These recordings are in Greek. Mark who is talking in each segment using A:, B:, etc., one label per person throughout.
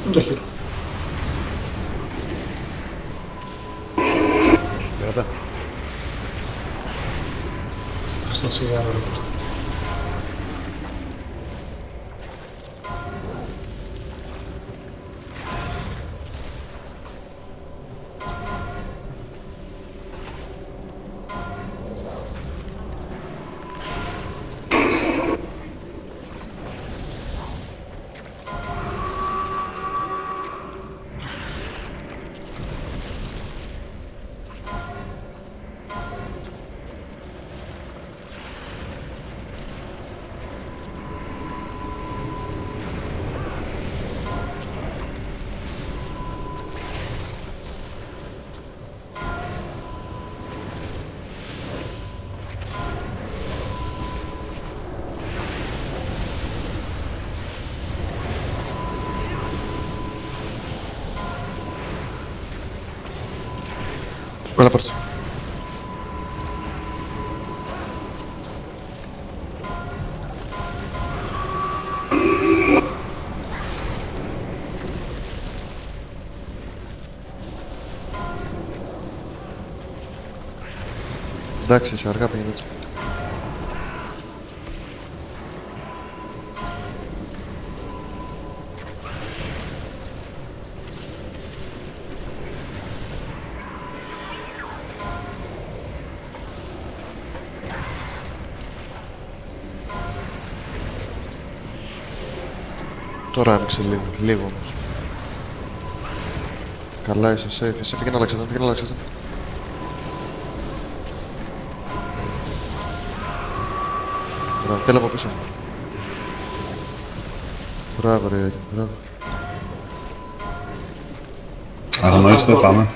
A: Πού το χείρο.
B: Κράτα.
A: Ας το τσιγάρο ρε Κώστα.
C: Έλα πάρ' το. Εντάξει, σε αργά πήγαινε έτσι. Τώρα άνοιξε λίγο όμως. Καλά είσαι safe, εσύ πήγαινε να αλλάξε τον, Μπράβο, θέλω από πίσω. Μπράβο ρε, μπράβο.
D: Αγνοήστε, πάμε.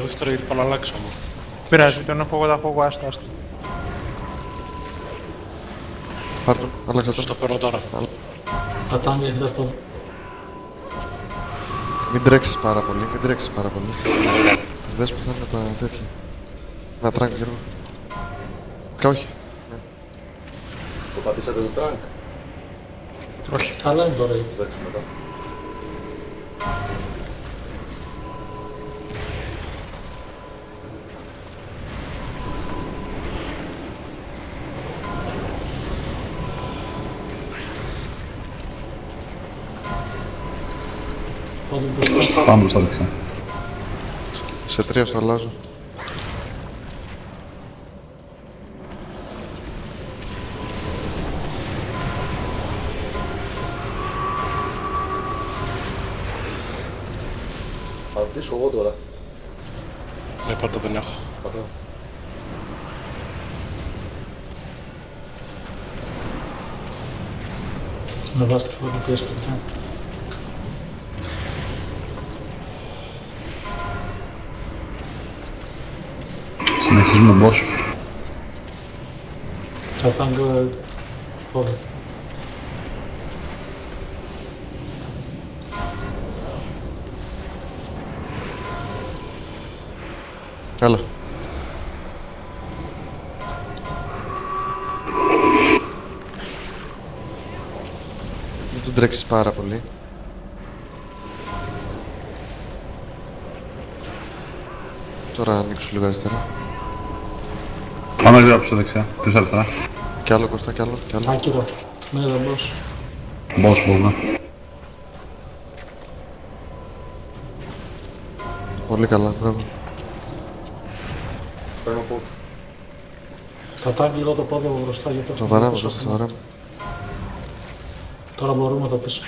B: Όχι τώρα γιατί πάω να αλλάξω όμως.
E: Πειράζει, τον έχω εγώ, άστο.
C: Πάρ' τον, άλλαξε τον.
B: Στο παίρνω τώρα.
A: Πατάνε δεν πω.
C: Μην τρέξεις πάρα πολύ. Δες που θα είναι τα τέτοια. Να τραγκ Γιώργο. Όχι.
F: Το πατήσατε το τραγκ.
B: Όχι.
A: Αλλά δεν μπορεί.
F: Εντάξει μετά.
D: Πάμε μπροστά δεξιά.
C: Σε 3 στο αλλάζω.
F: Θα ρωτήσω εγώ τώρα.
B: Ναι, πάρ' το δεν έχω.
F: Πατάω.
A: Να βάζει το πρώτο πίεση του τρέν.
D: Συνεχίζουμε boss.
A: Θα πάνε το πόδι.
C: Έλα. Μην τον τρέξεις πάρα πολύ. Τώρα ανοίξω λίγο αριστερά.
D: Πάμε λίγο πίσω δεξιά, πίσω αριστερά.
C: Κι άλλο Κώστα, κι άλλο.
A: Άκυρο. Ναι, δεν μπορείς.
D: Boss μπορούμε.
C: Πολύ καλά, μπράβο.
F: Παίρνω πόδι.
A: Κατάγει λίγο το πόδι από μπροστά γιατί
C: Το βαράμε, Κώστα, το βαράμε.
A: Τώρα μπορούμε το πίσω.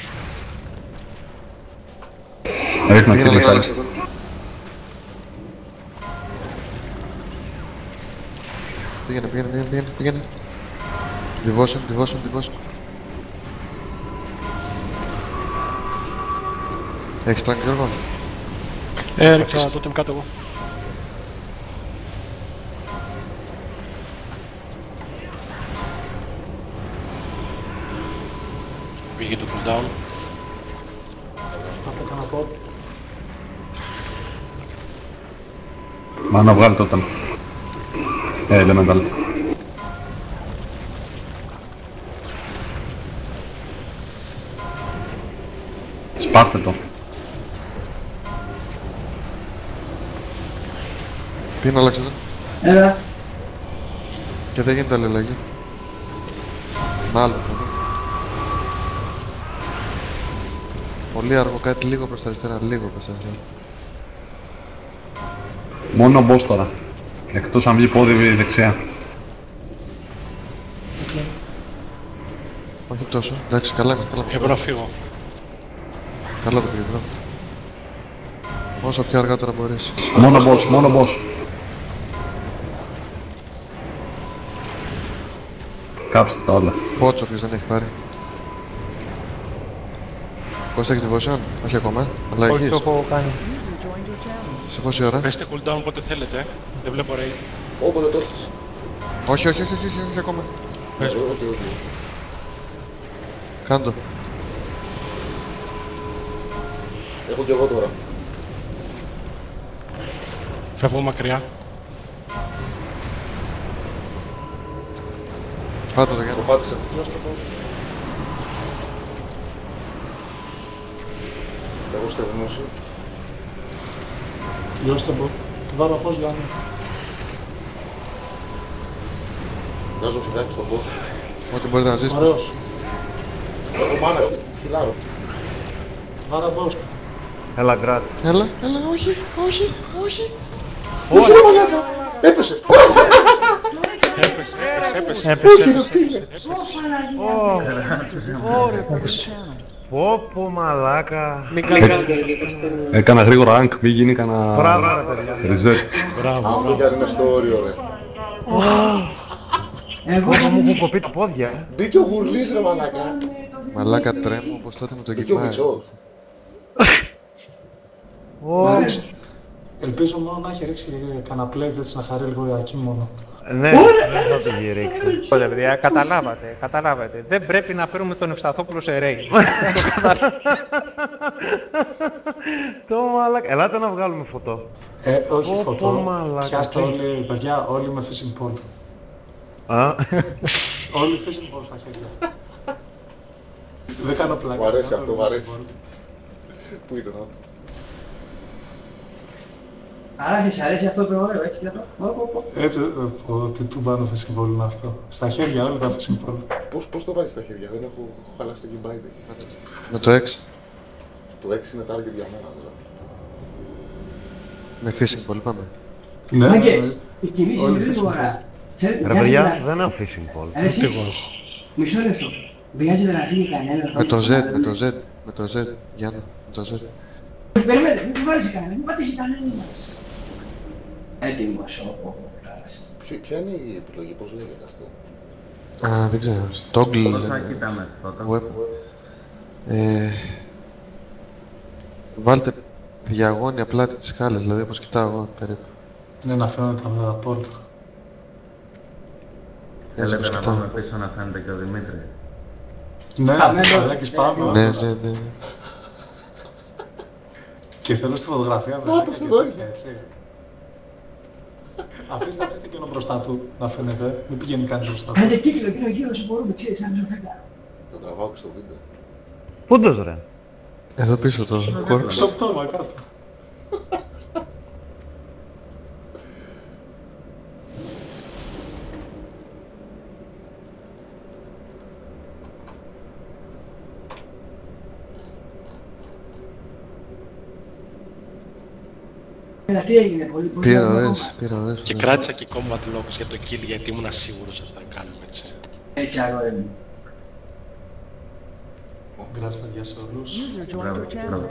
D: Ρίχνω
C: Πήγαινε,
D: εκεί
C: άλλαξε
D: δεξιά.
C: τον. Πήγαινε. Devotion. Έχεις τραγκ Γιώργο.
B: Ρίξα τότε κάτω εγώ. Πήγε το cooldown.
A: Αυτό έκανα pod.
D: Μάνα βγάλει τότε. Elemental. Σπάστε το.
C: Τι είναι αλλάξετε. Και δεν γίνεται άλλη αλλαγή. Μάλλον θα δω. Πολύ αργό, κάτι λίγο προς τα αριστερά, λίγο προς τα αριστερά.
D: Μόνο boss τώρα. Εκτός αν βγει πόδι δεξιά.
C: Όχι τόσο, εντάξει, καλά είμαστε, καλά.
B: Έπρεπε να φύγω.
C: Καλά το πήγε, μπράβο. Όσο πιο αργά τώρα μπορείς.
D: Μόνο boss, μόνο boss. Κάψτε τα όλα.
C: Πότσο ποιος δεν έχει πάρει. Κώστα έχεις devotion, όχι ακόμα, αλλά
E: Όχι,
C: έχεις.
E: το έχω κάνει.
C: Σε πόση ώρα.
B: Πέστε cooldown όποτε θέλετε. Δεν βλέπω raid.
F: Όποτε το έχεις.
C: Όχι, όχι, όχι, όχι, όχι ακόμα.
F: Όχι.
C: Κάντο.
F: Έχω κι εγώ τώρα.
B: Φεύγω μακριά.
C: Πάτε το
F: Το
C: Γιάννη.
F: πάτησα. Εγώ στο γνώση.
A: Λιώστε pod. Βάρω πώς Γιάννη.
F: Βγάζω φιδάκι στον bot.
C: Ό,τι μπορείτε να ζήσετε.
A: Ωραίος.
F: Έχω μάνα, χιλάρω.
A: Βάρα boss.
E: Έλα, γκράτ.
C: Έλα, έλα, όχι, όχι, όχι.
F: Όχι ρε μαλάκα! Έπεσε!
E: Έπεσε.
F: Ρε φίλε!
E: Πω πω μαλάκα.
B: Μην κάνετε.
D: Έκανα γρήγορα rank, μην γίνει κανένα
E: Μπράβο ρε παιδιά.
D: reset.
B: Μπράβο.
F: Αυτό κάνει μες στο όριο ρε.
E: Εγώ μου έχουν κοπεί τα πόδια.
F: Μπήκε ο γουρλής ρε μαλάκα.
C: Μαλάκα τρέμω όπως τότε με το
F: Μπήκε ο
C: κυπάρι.
F: Μητσός.
A: Ελπίζω μόνο να έχει ρίξει κανένα play έτσι να χαρεί λίγο η Ακή μόνο.
E: Ναι, δεν θα το γυρίξει. Ωραία παιδιά, καταλάβατε. Δεν πρέπει να φέρουμε τον Ευσταθόπουλο σε ρέι. Το μαλάκα. Ελάτε να βγάλουμε φωτό.
A: Όχι
E: Πω,
A: φωτό.
E: μαλάκα,
A: Πιάστε
E: τι.
A: όλοι, παιδιά, όλοι με fishing pole. Όλοι fishing pole στα χέρια. Δεν κάνω πλάκα.
F: Μου αρέσει
A: κάνω
F: αυτό,
A: fishing
F: μου αρέσει.
A: pole.
F: Πού είναι να.
G: Άρα σε αρέσει αυτό το ωραίο, έτσι και αυτό.
A: Έτσι, τι τούμπανο fishing pole είναι αυτό. Στα χέρια όλοι τα fishing pole.
F: Πώς το βάζεις στα χέρια, δεν έχω χαλάσει το gimbite.
C: Με το 6.
F: Το 6 είναι target για μένα δηλαδή.
C: Με fishing πολύ πάμε.
A: Ναι,
G: Μάγκες, η κινήση
A: όλοι
G: είναι
A: fishing
G: γρήγορα.
E: Ρε παιδιά, δεν έχω fishing pole.
G: Ρε εσύ, μισό λεπτό. Βιάζεται να φύγει κανένας.
C: Με το Z, με το Z, με το Z, Γιάννη, με το Z.
G: Περιμένετε, μην βάλεις κανένα, μην πατήσει κανένας. Έτοιμος, φτάρασε.
F: Ποια είναι η επιλογή, πώς λέγεται αυτό.
C: Α, δεν ξέρω. Toggle.
H: Πόσα κοιτάμε πρώτα.
C: Weapon. Βάλτε διαγώνια πλάτη της σκάλας, δηλαδή όπως κοιτάω εγώ περίπου.
A: Ναι, να φαίνονται τα πόρτα.
C: Έτσι όπως
H: Θέλετε να
C: κοιτάω.
H: πάμε πίσω να φαίνεται και ο Δημήτρη.
A: Ναι,
G: Καμένος.
A: Αλέκης πάνω.
C: Ναι, ναι, ναι.
A: Και θέλω στη φωτογραφία
F: το
A: και
F: εδώ είναι.
A: τέτοια, έτσι. Αφήστε και ένα μπροστά του να φαίνεται. Μην πηγαίνει κανείς μπροστά του.
G: Κάντε κύκλο γύρω όσο μπορούμε, ξέρεις, σαν ζωφέκα.
F: Θα τραβάω και στο βίντεο.
E: Πούντος ρε.
C: Εδώ πίσω το corpse.
A: Στο πτώμα κάτω.
G: Τι έγινε, πολύ πολύ.
C: Πήρα ωραίες, πήρα ωραίες.
B: Και κράτησα και combat logs για το kill γιατί ήμουν σίγουρος ότι θα κάνουμε έτσι.
G: Έτσι, αγόρι μου.
A: Γκράτς παιδιά σε όλους.
H: Μπράβο, μπράβο.